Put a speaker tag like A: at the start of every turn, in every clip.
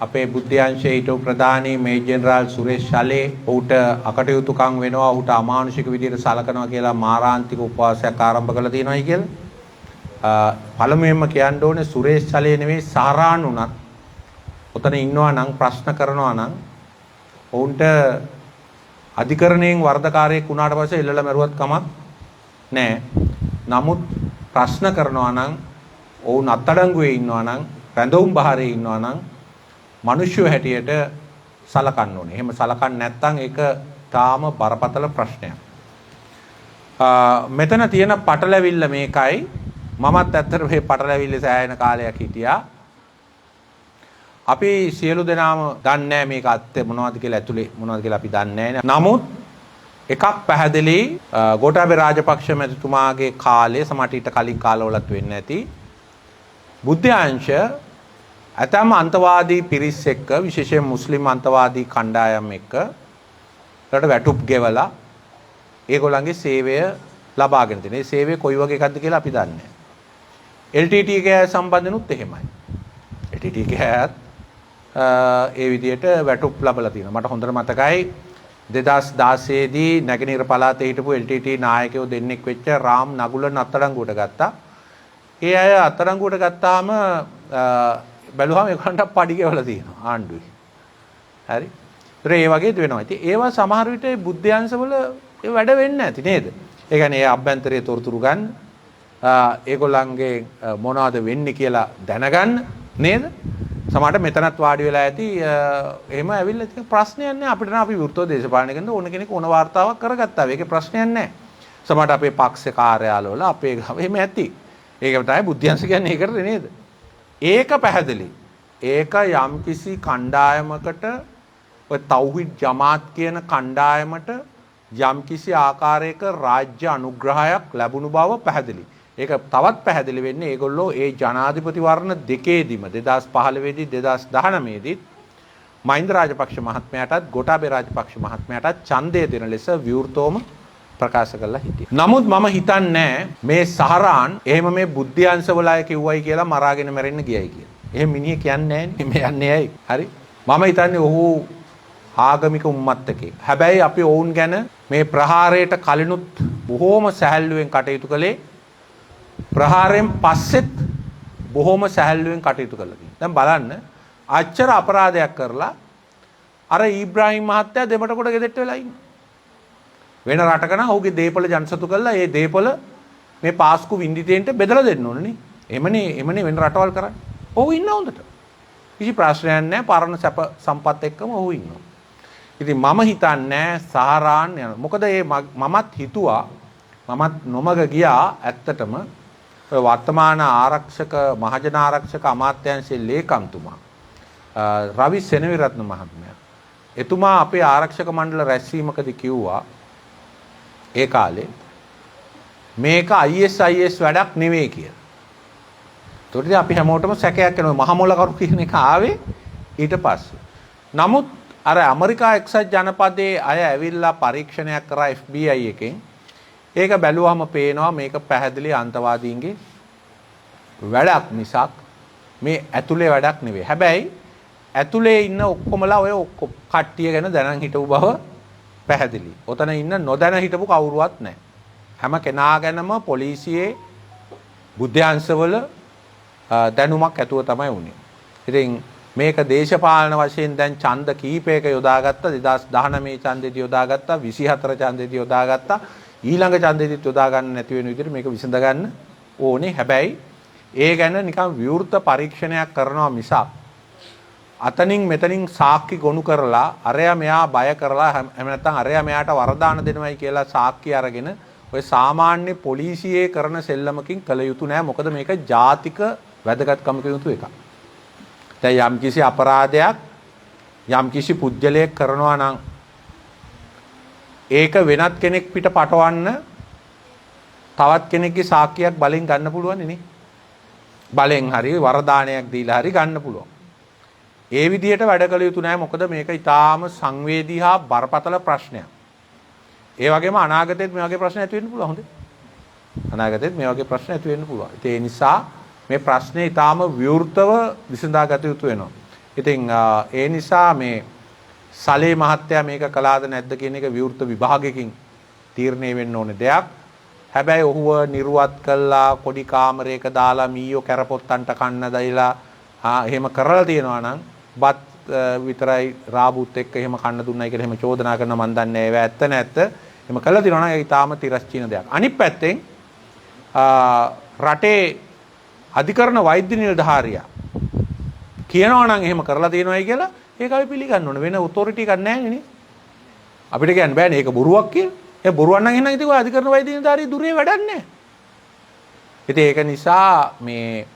A: අපේ බුද්ධ්‍යංශයේ හිටපු ප්‍රධානී major general Suresh ශලේ ඌට අකටයුතුකම් වෙනවා ඌට අමානුෂික විදිහට සලකනවා කියලා මාරාන්තික උපවාසයක් ආරම්භ කළා තියෙනවායි කියලා. පළමුවෙන්ම කියන්න ඕනේ සුරේෂ් ශලේ නෙවෙයි සාරාන් උනත් ඔතන ඉන්නවා නම් ප්‍රශ්න කරනවා නම් ඌන්ට අධිකරණයෙන් වර්ධකාරයෙක් වුණාට පස්සේ එල්ලලා මරුවත් කමක් නැහැ. නමුත් ප්‍රශ්න කරනවා නම් ඔවුන් අත්අඩංගුවේ ඉන්නවා නම් රැඳවුම් බහරේ ඉන්නවා නම් මනුෂ්‍ය හැටියට සලකන්න ඕනේ. එහෙම සලකන්නේ නැත්නම් ඒක තාම බරපතල ප්‍රශ්නයක්. මෙතන තියෙන පටලැවිල්ල මේකයි. මමත් ඇත්තට මේ පටලැවිල්ලේ සෑහෙන කාලයක් හිටියා. අපි සියලු දෙනාම දන්නේ නැහැ මේක ඇත්ත මොනවද කියලා ඇතුලේ මොනවද කියලා අපි දන්නේ නැහැ. නමුත් එකක් පැහැදිලි ගෝඨාභය රාජපක්ෂ මැතිතුමාගේ කාලේ සමහර ඊට කලින් කාලවලත් වෙන්නේ නැති බුද්ධ්‍යංශ ඇතම් අන්තවාදී පිරිස් එක්ක විශේෂයෙන් මුස්ලිම් අන්තවාදී කණ්ඩායම් එක්ක රට වැටුප් ගෙවලා ඒගොල්ලන්ගේ සේවය ලබාගෙන තියෙනවා. මේ සේවය කොයි වගේ එකක්ද කියලා අපි දන්නේ නැහැ. LTT එකේ සම්බන්ධනුත් එහෙමයි. LTT එකත් ඒ විදිහට වැටුප් ලබලා තියෙනවා. මට හොඳට මතකයි 2016 දී නැගෙනහිර පළාතේ හිටපු LTT නායකයෝ දෙන්නෙක් වෙච්ච රාම් නගුලන් අත්අඩංගුවට ගත්තා. ඒ අය අත්අඩංගුවට ගත්තාම බැලුවම ඒකට පඩි ගෙවලා තියෙනවා ආණ්ඩුවේ. හරි. ඒතර ඒ වගේ වෙනවා. ඉතින් ඒවා සමහර විට බුද්ධ්‍යංශවල ඒ වැඩ වෙන්නේ නැති නේද? ඒ කියන්නේ ඒ අභ්‍යන්තරයේ තොරතුරු ගන්න, ඒගොල්ලන්ගේ මොනවද වෙන්නේ කියලා දැනගන්න නේද? සමහරට මෙතනත් වාඩි වෙලා ඇති එහෙම ඇවිල්ලා ඉතින් ප්‍රශ්නයක් නැහැ. අපිට නම් අපි වෘත්තෝ දේශපාලනය කරන ඕන කෙනෙක් ඕන වාර්තාවක් කරගත්තා. ඒකේ ප්‍රශ්නයක් නැහැ. සමහරට අපේ පක්ෂ කාර්යාලවල අපේ එහෙම ඇති. ඒක තමයි බුද්ධ්‍යංශ කියන්නේ ඒකට නේද? ඒක පැහැදිලි. ඒක යම්කිසි කණ්ඩායමකට ඔය තෞහිඩ් ජමාත් කියන කණ්ඩායමට යම්කිසි ආකාරයක රාජ්‍ය අනුග්‍රහයක් ලැබුණු බව පැහැදිලි. ඒක තවත් පැහැදිලි වෙන්නේ ඒගොල්ලෝ ඒ ජනාධිපති වර්ණ දෙකේදීම 2015 දී 2019 දී මහින්ද රාජපක්ෂ මහත්මයාටත් ගෝඨාභය රාජපක්ෂ මහත්මයාටත් ඡන්දය දෙන ලෙස විවෘතවම ප්‍රකාශ කරලා හිටියා. නමුත් මම හිතන්නේ මේ සහරාන් එහෙම මේ බුද්ධ්‍යංශවල අය කිව්වයි කියලා මරාගෙන මැරෙන්න ගියයි කියලා. එහෙම මිනිහ කියන්නේ නැහැ නේ. මේ යන්නේ ඇයි? හරි. මම හිතන්නේ ඔහු ආගමික උම්මත්තකේ. හැබැයි අපි ඔවුන් ගැන මේ ප්‍රහාරයට කලිනුත් බොහෝම සැහැල්ලුවෙන් කටයුතු කළේ. ප්‍රහාරයෙන් පස්සෙත් බොහෝම සැහැල්ලුවෙන් කටයුතු කළා. දැන් බලන්න අච්චර අපරාධයක් කරලා අර ඊබ්‍රාහීම් මහත්තයා දෙමට කොට ගෙදෙට්ට වෙලා ඉන්නේ. වෙන රටක නම් ඔහුගේ දේපල ජනසතු කරලා ඒ දේපල මේ පාස්කු වින්දිතේන්ට බෙදලා දෙන්න ඕනේ නේ. එමනේ වෙන රටවල් කරන්නේ. ඔහු ඉන්න හොඳට. කිසි ප්‍රශ්නයක් නැහැ. පරණ සැප සම්පත් එක්කම ඔහු ඉන්නවා. ඉතින් මම හිතන්නේ සහරාන් යන. මොකද මමත් හිතුවා මමත් නොමග ගියා ඇත්තටම වර්තමාන ආරක්ෂක මහජන ආරක්ෂක අමාත්‍යාංශයේ ලේකම්තුමා රවි සෙනවිරත්න මහත්මයා. එතුමා අපේ ආරක්ෂක මණ්ඩල රැස්වීමකදී කිව්වා ඒ කාලේ මේක ISIS වැඩක් නෙවෙයි කියලා. ඒකට අපි හැමෝටම සැකයක් එනවා මහමොල කරු කියන එක ආවේ ඊට පස්සේ. නමුත් අර ඇමරිකා එක්සත් ජනපදයේ අය ඇවිල්ලා පරීක්ෂණයක් කරා FBI එකෙන්. ඒක බැලුවම පේනවා මේක පැහැදිලි අන්තවාදීන්ගේ වැඩක් මිසක් මේ ඇතුලේ වැඩක් නෙවෙයි. හැබැයි ඇතුලේ ඉන්න ඔක්කොමලා ඔය ඔක්කොම කට්ටිය ගැන දැනන් හිටපු බව පැහැදිලි. ඔතන ඉන්න නොදැන හිටපු කවුරුවත් නැහැ. හැම කෙනා ගැනම පොලිසියේ බුද්ධ්‍යංශවල දැනුමක් ඇතුව තමයි උනේ. ඉතින් මේක දේශපාලන වශයෙන් දැන් ඡන්ද කීපයක යොදාගත්තා. 2019 ඡන්දෙදි යොදාගත්තා, 24 ඡන්දෙදි යොදාගත්තා. ඊළඟ ඡන්දෙදිත් යොදා ගන්න නැති වෙන විදිහට මේක විසඳ ගන්න ඕනේ. හැබැයි ඒ ගැන නිකන් විවෘත පරීක්ෂණයක් කරනවා මිසක් අතනින් මෙතනින් සාක්ෂි ගොනු කරලා අරයා මෙයා බය කරලා එහෙම නැත්නම් අරයා මෙයාට වරදාන දෙනවයි කියලා සාක්ෂි අරගෙන ඔය සාමාන්‍ය පොලිසියේ කරන සෙල්ලමකින් කළ යුතු නෑ. මොකද මේක ජාතික වැදගත්කමක යුතු එකක්. දැන් යම්කිසි අපරාධයක් යම්කිසි පුජ්‍යලයක් කරනවා නම් ඒක වෙනත් කෙනෙක් පිට පටවන්න තවත් කෙනෙක්ගේ සාක්ෂියක් බලෙන් ගන්න පුළුවන් නේ. බලෙන් හරි වරදානයක් දීලා හරි ගන්න පුළුවන්. ඒ විදිහට වැඩ කළ යුතු නැහැ. මොකද මේක ඊටාම සංවේදී හා බරපතල ප්‍රශ්නයක්. ඒ වගේම අනාගතයේත් මේ වගේ ප්‍රශ්න ඇති වෙන්න පුළුවන්. හොඳේ. අනාගතයේත් මේ වගේ ප්‍රශ්න ඇති වෙන්න පුළුවන්. ඒ නිසා මේ ප්‍රශ්නේ ඊටාම විවෘතව විසඳාගත යුතු වෙනවා. ඉතින් ඒ නිසා මේ සලේ මහත්තයා මේක කළාද නැද්ද කියන එක විවෘත විභාගයකින් තීරණය වෙන්න ඕනේ දෙයක්. හැබැයි ඔහුව නිර්වත් කළා පොඩි කාමරයක දාලා මීයෝ කැරපොත්තන්ට කන්න දයිලා එහෙම කරලා තියෙනවා නම් බත් විතරයි රාබුත් එක්ක එහෙම කන්න දුන්නයි කියලා එහෙම චෝදනා කරන මන් දන්නේ ඒව ඇත්ත නැත්ත. එහෙම කළා තියෙනවා නම් ඒක ඊටාම තිරස්චීන දෙයක්. අනිත් පැත්තෙන් රටේ අධිකරණ වෛද්‍ය නිලධාරියා කියනවා නම් එහෙම කරලා තියෙනවායි කියලා ඒක අපි පිළිගන්න ඕනේ. වෙන ඔතොරිටි එකක් නැහැ නේ. අපිට කියන්න බෑනේ ඒක බොරුවක් කියලා. ඒ බොරුවක් නම් එහෙනම් ඉතින් ඔය අධිකරණ වෛද්‍ය නිලධාරිය දුරේ වැඩක් නැහැ. ඉතින් ඒක නිසා මේ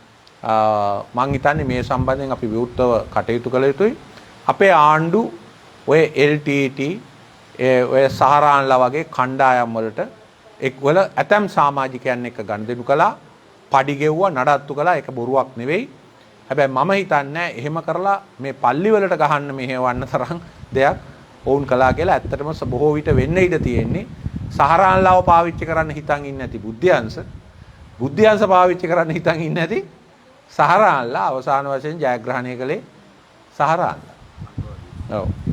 A: මං හිතන්නේ මේ සම්බන්ධයෙන් අපි විවෘතව කටයුතු කළ යුතුයි. අපේ ආණ්ඩු ඔය LTT ඔය සහරාන්ලා වගේ කණ්ඩායම් වලට එක්වල ඇතම් සමාජිකයන් එක්ක ගනුදෙනු කළා, පඩි ගෙව්වා, නඩත්තු කළා. ඒක බොරුවක් නෙවෙයි. හැබැයි මම හිතන්නේ එහෙම කරලා මේ පල්ලි වලට ගහන්න මෙහෙවන්න තරම් දෙයක් වුන් කළා කියලා. ඇත්තටම බොහෝ විට වෙන්න ඉඩ තියෙන්නේ සහරාන්ලාව පාවිච්චි කරන්න හිතන් ඉන්නේ නැති බුද්ධ්‍යංශ පාවිච්චි කරන්න හිතන් ඉන්නේ නැති සහරාන්ලා අවසාන වශයෙන් ජයග්‍රහණය කළේ සහරාන්ලා. ඔව්.